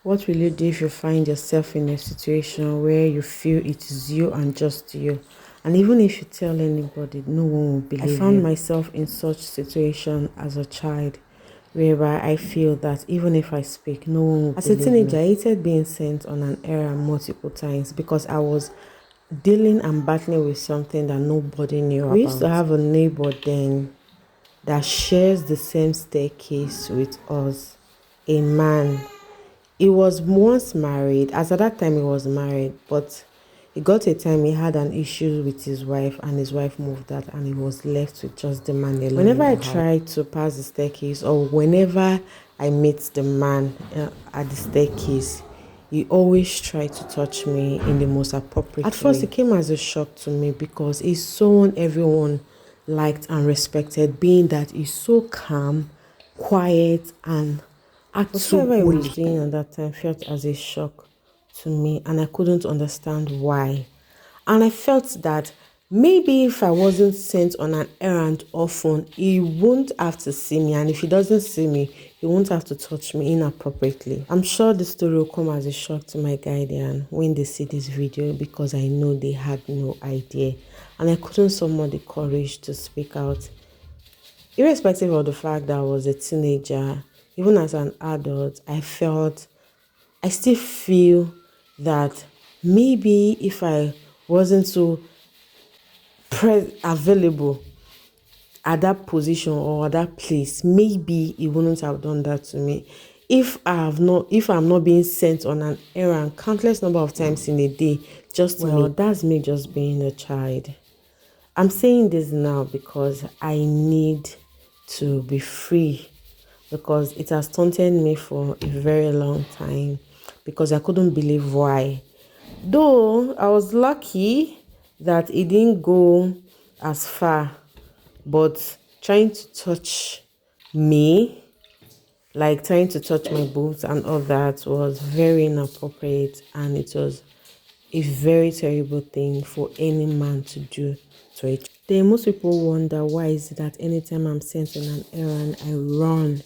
What will you do if you find yourself in a situation where you feel it is you and just you? And even if you tell anybody, no one will believe you. I found myself in such situation as a child, whereby I feel that even if I speak, no one will believe me. As a teenager, I hated being sent on an errand multiple times because I was dealing and battling with something that nobody knew about. We used to have a neighbor then that shares the same staircase with us, a man. He was once married, as at that time he was married, but it got a time he had an issue with his wife and his wife moved out and he was left with just the man alone. Whenever I try to pass the staircase or whenever I meet the man at the staircase, he always tried to touch me in the most appropriate way. At first, it came as a shock to me because he's someone everyone liked and respected, being that he's so calm, quiet, and act so whatever he was doing at that time felt as a shock to me, and I couldn't understand why. And I felt that maybe if I wasn't sent on an errand often, he won't have to see me, and if he doesn't see me, he won't have to touch me inappropriately. I'm sure the story will come as a shock to my guardian when they see this video, because I know they had no idea, and I couldn't summon the courage to speak out. Irrespective of the fact that I was a teenager, even as an adult, I still feel that maybe if I wasn't so available at that position or at that place, maybe he wouldn't have done that to me. If I'm not being sent on an errand countless number of times in a day, that's me just being a child. I'm saying this now because I need to be free, because it has taunted me for a very long time, because I couldn't believe why. Though I was lucky that it didn't go as far, but trying to touch me, like trying to touch my boobs and all that, was very inappropriate, and it was a very terrible thing for any man to do to a child. Then most people wonder why is it that anytime I'm sent on an errand, I run.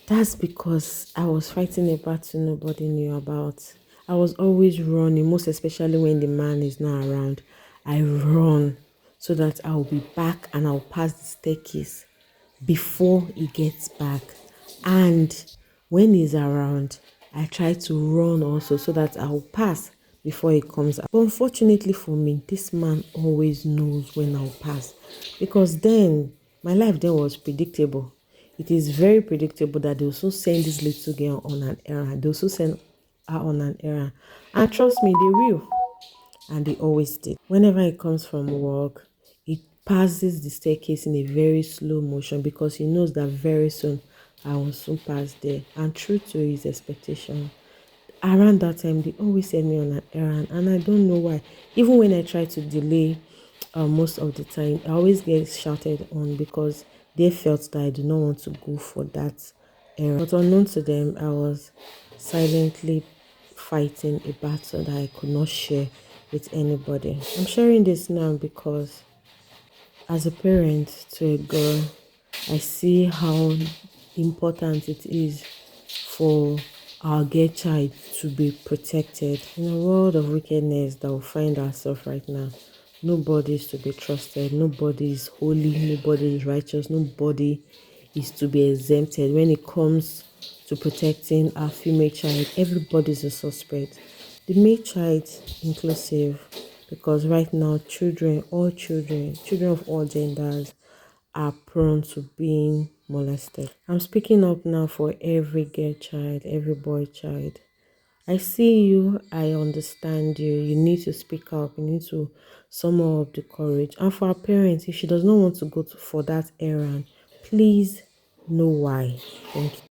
That's because I was fighting a battle nobody knew about. I was always running, most especially when the man is not around. I run so that I'll be back and I'll pass the staircase before he gets back. And when he's around, I try to run also so that I'll pass before he comes out. But unfortunately for me, this man always knows when I'll pass, because then my life then was predictable. It is very predictable that they also send this little girl on an errand. They also send her on an errand. And trust me, they will. And they always did. Whenever he comes from work, he passes the staircase in a very slow motion, because he knows that very soon I will soon pass there. And true to his expectation, around that time, they always send me on an errand, and I don't know why. Even when I try to delay, most of the time, I always get shouted on, because they felt that I do not want to go for that errand. But unknown to them, I was silently fighting a battle that I could not share with anybody. I'm sharing this now because as a parent to a girl, I see how important it is for our girl child to be protected. In a world of wickedness that we find ourselves right now, nobody is to be trusted, nobody is holy, nobody is righteous, nobody is to be exempted. When it comes to protecting our female child, everybody is a suspect. The male child inclusive, because right now children of all genders are prone to being molested. I'm speaking up now for every girl child, every boy child. I see you, I understand you. You need to speak up, you need to summon up the courage. And for our parents, if she does not want to go for that errand, please know why. Thank you.